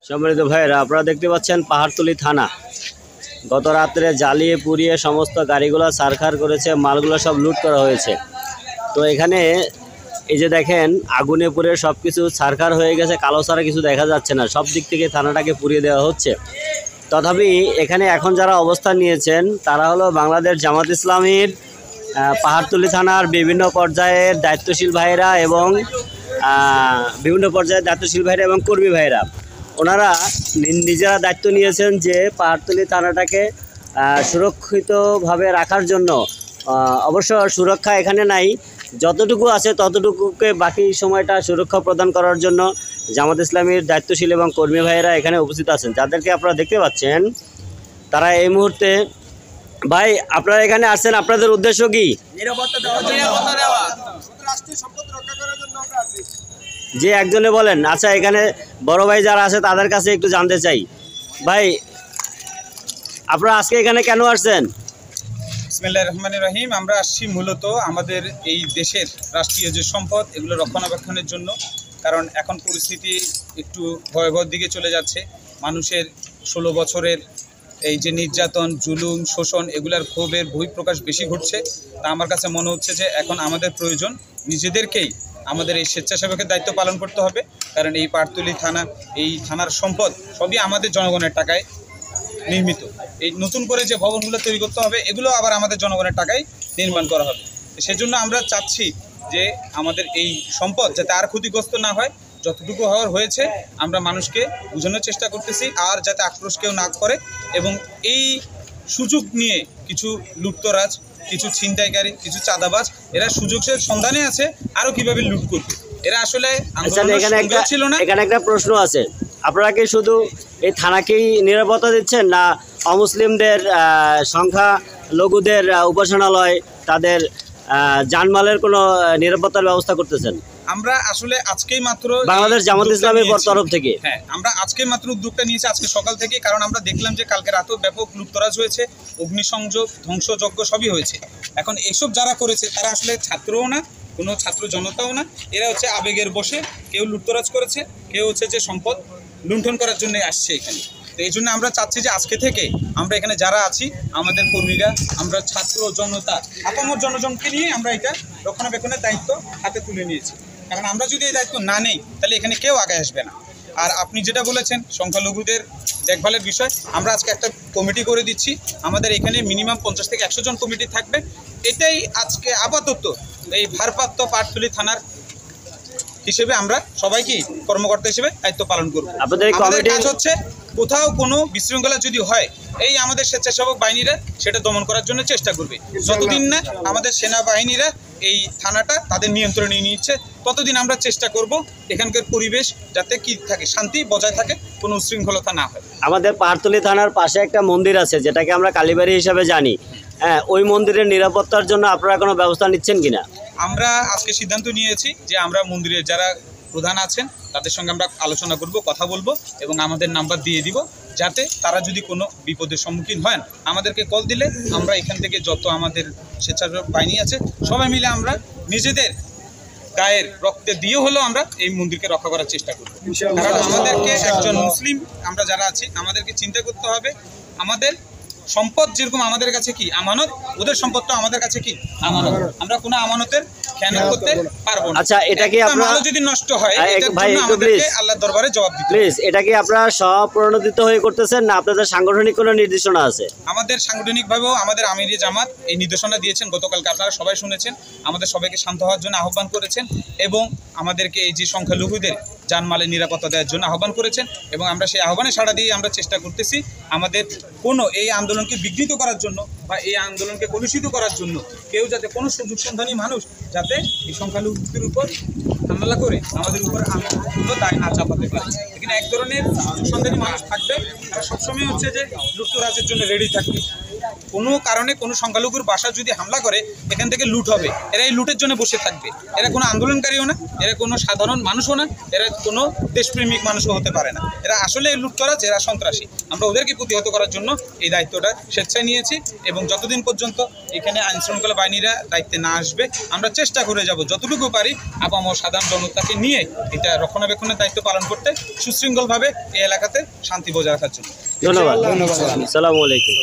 সম্মানিত ভাইয়েরা, আপনারা দেখতে পাচ্ছেন পাহাড়তলী থানা গত রাত্রে জ্বালিয়ে পুড়িয়ে সমস্ত গাড়িগুলো ছারখার করেছে, মালগুলো সব লুট করা হয়েছে। তো এখানে এই যে দেখেন আগুনে পুড়ে সব কিছু ছারখার হয়ে গেছে, কালো ছাড়া কিছু দেখা যাচ্ছে না, সব দিক থেকে থানাটাকে পুড়িয়ে দেওয়া হচ্ছে। তথাপি এখানে এখন যারা অবস্থান নিয়েছেন তারা হলো বাংলাদেশ জামাত ইসলামীর পাহাড়তলী থানার বিভিন্ন পর্যায়ের দায়িত্বশীল ভাইয়েরা এবং কর্মী ভাইয়েরা। ওনারা নিজেরা দায়িত্ব নিয়েছেন যে পাহাড়তলী থানাটাকে সুরক্ষিতভাবে রাখার জন্য। অবশ্য সুরক্ষা এখানে নাই, যতটুকু আছে ততটুকুকে বাকি সময়টা সুরক্ষা প্রদান করার জন্য জামাত ইসলামীর দায়িত্বশীল এবং কর্মী ভাইয়েরা এখানে উপস্থিত আছেন, যাদেরকে আপনারা দেখতে পাচ্ছেন। তারা এই মুহূর্তে, ভাই আপনারা এখানে আসছেন, আপনাদের উদ্দেশ্য কি? যে একজনে বলেন। আচ্ছা, এখানে বড় ভাই যারা আছে তাদের কাছে একটু জানতে চাই, ভাই আপনারা আজকে এখানে কেন আসছেন? বিসমিল্লাহির রহমানির রহিম। আমরা আসছি মূলত আমাদের এই দেশের রাষ্ট্রীয় যে সম্পদ এগুলো রক্ষণাবেক্ষণের জন্য। কারণ এখন পরিস্থিতি একটু ভয়াবহ দিকে চলে যাচ্ছে। মানুষের 16 বছরের এই যে নির্যাতন, জুলুম, শোষণ, এগুলার ক্ষোভের বহিঃপ্রকাশ বেশি ঘটছে। তা আমার কাছে মনে হচ্ছে যে এখন আমাদের প্রয়োজন নিজেদেরকেই আমাদের এই স্বেচ্ছাসেবকের দায়িত্ব পালন করতে হবে। কারণ এই পাহাড়তলী থানা, এই থানার সম্পদ সবই আমাদের জনগণের টাকায় নির্মিত। এই নতুন করে যে ভবনগুলো তৈরি করতে হবে এগুলো আবার আমাদের জনগণের টাকায় নির্মাণ করা হবে। সেজন্য আমরা চাচ্ছি যে আমাদের এই সম্পদ যাতে আর ক্ষতিগ্রস্ত না হয়, যতটুকু হওয়ার হয়েছে আমরা মানুষকে বোঝানোর চেষ্টা করতেছি, আর যাতে আক্রোশ কেউ না করে। এবং এই সুযোগ নিয়ে কিছু লুটতরাজ, কিছু ছিনতাইকারী, কিছু চাঁদাবাজ, এরা সুযোগের সন্ধানে আছে আরও কীভাবে লুট করবে। এরা আসলে এখানে একটা প্রশ্ন আছে, আপনারা কি শুধু এই থানাকেই নিরাপত্তা দিচ্ছেন, না অমুসলিমদের সংখ্যালঘুদের উপাসনালয়, তাদের জানমালের কোনো নিরাপত্তার ব্যবস্থা করতেছেন? আমরা আসলে আজকেই মাত্র বাংলাদেশ জামাত ইসলামের তরফ থেকে আমরা আজকেই মাত্র উদ্যোগটা নিয়েছি, আজকে সকাল থেকে। কারণ আমরা দেখলাম যে কালকে রাতেও ব্যাপক লুটতরাজ হয়েছে, অগ্নিসংযোগ, ধ্বংসযজ্ঞ সবই হয়েছে। এখন এসব যারা করেছে তারা আসলে ছাত্রও না, কোনো ছাত্র জনতাও না, এরা হচ্ছে আবেগের বশে কেউ লুটতরাজ করেছে, কেউ হচ্ছে যে সম্পদ লুণ্ঠন করার জন্য আসছে এখানে। তো এই জন্য আমরা চাচ্ছি যে আজকে থেকে আমরা এখানে যারা আছি, আমাদের কর্মীরা, আমরা ছাত্র জনতা, আপামর জনগণকে নিয়ে আমরা এটা রক্ষণাবেক্ষণের দায়িত্ব হাতে তুলে নিয়েছি। কারণ আমরা যদি এই দায়িত্ব না নেই তাহলে এখানে কেউ আগে আসবে না। আর আপনি যেটা বলেছেন সংখ্যালঘুদের দেখভালের বিষয়, আমরা আজকে একটা কমিটি করে দিচ্ছি। আমাদের এখানে মিনিমাম 50 থেকে 100 জন কমিটি থাকবে। এটাই আজকে আপাতত এই ভারপ্রাপ্ত পাহাড়তলী থানার হিসেবে আমরা সবাইকে কর্মকর্তা হিসেবে দায়িত্ব পালন করব। আমাদের কাজ হচ্ছে কোথাও কোনো বিশৃঙ্খলা যদি হয়, এই আমাদের স্বেচ্ছাসেবক বাহিনীরা সেটা দমন করার জন্য চেষ্টা করবে। যতদিন না আমাদের সেনাবাহিনীরা এই থানাটা তাদের নিয়ন্ত্রণে নিয়ে নিচ্ছে, ততদিন আমরা চেষ্টা করব এখানকার পরিবেশ যাতে কি থাকে, শান্তি বজায় থাকে, কোনো উশৃঙ্খলতা না হয়। আমাদের পাহাড়তলী থানার পাশে একটা মন্দির আছে যেটাকে আমরা কালীবাড়ি হিসাবে জানি, হ্যাঁ, ওই মন্দিরের নিরাপত্তার জন্য আপনারা কোনো ব্যবস্থা নিচ্ছেন কিনা? আমরা আজকে সিদ্ধান্ত নিয়েছি যে আমরা মন্দিরের যারা প্রধান আছেন তাদের সঙ্গে আমরা আলোচনা করব, কথা বলবো এবং আমাদের নাম্বার দিয়ে দিব, যাতে তারা যদি কোনো বিপদের সম্মুখীন হন আমাদেরকে কল দিলে আমরা এখান থেকে যত আমাদের স্বেচ্ছাসেবক বাহিনী আছে সবাই মিলে আমরা নিজেদের গায়ের রক্তে দিয়ে হলেও আমরা এই মন্দিরকে রক্ষা করার চেষ্টা করব। কারণ আমাদেরকে একজন মুসলিম আমরা যারা আছি আমাদেরকে চিন্তা করতে হবে, আমাদের সম্পদ যেরকম আমাদের কাছে কি আমানত, ওদের সম্পদটা আমাদের কাছে কি আমানত। আমরা কোনো আমানতের খেয়ানত করতে পারবো না। আচ্ছা, এটা কি আপনারা যদি নষ্ট হয় আমাদেরকে আল্লাহর দরবারে জবাব দিতে হবে। প্লিজ, এটা কি আপনারা স্বপ্রণোদিত হয়ে করতেছেন, না আপনাদের সাংগঠনিক কোনো নির্দেশনা আছে? আমাদের সাংগঠনিকভাবেও আমাদের আমির জামাত এই নির্দেশনা দিয়েছেন, গতকালকে আপনারা সবাই শুনেছেন। আমাদের সবাইকে শান্ত হওয়ার জন্য আহ্বান করেছেন এবং আমাদেরকে এই যে সংখ্যালঘুদের জানমালের নিরাপত্তা দেওয়ার জন্য আহ্বান করেছেন। এবং আমরা সেই আহ্বানে সাড়া দিয়ে আমরা চেষ্টা করতেছি আমাদের কোনো এই আন্দোলনকে বিঘ্নিত করার জন্য বা এই আন্দোলনকে কলুষিত করার জন্য কেউ যাতে কোনো সুযোগ সন্ধানী মানুষ যাতে এই সংখ্যালঘুদের উপর হামলা করে আমাদের উপর কোনো দায় না চাপাতে পারে। এখানে এক ধরনের সুযোগ সন্ধানী মানুষ থাকবে, তারা সবসময় হচ্ছে যে লুটতরাজের জন্য রেডি থাকবে। কোনো কারণে কোনো সংখ্যালঘুর বাসা যদি হামলা করে এখান থেকে লুট হবে। এরা এই লুটের জন্য বসে থাকবে। এরা কোনো আন্দোলনকারীও না, এরা কোনো সাধারণ মানুষও না, এরা কোনো দেশপ্রেমিক মানুষও হতে পারে না। এরা আসলে লুট করা, এরা সন্ত্রাসী। আমরা ওদেরকে প্রতিহত করার জন্য এই দায়িত্বটা স্বেচ্ছায় নিয়েছি এবং যতদিন পর্যন্ত এখানে আইন শৃঙ্খলা বাহিনীরা দায়িত্বে না আসবে আমরা চেষ্টা করে যাব যতটুকু পারি আপামর সাধারণ জনতাকে নিয়ে এটা রক্ষণাবেক্ষণের দায়িত্ব পালন করতে, সুশৃঙ্খলভাবে এই এলাকাতে শান্তি বজায় রাখার জন্য। ধন্যবাদ। আসসালামু আলাইকুম।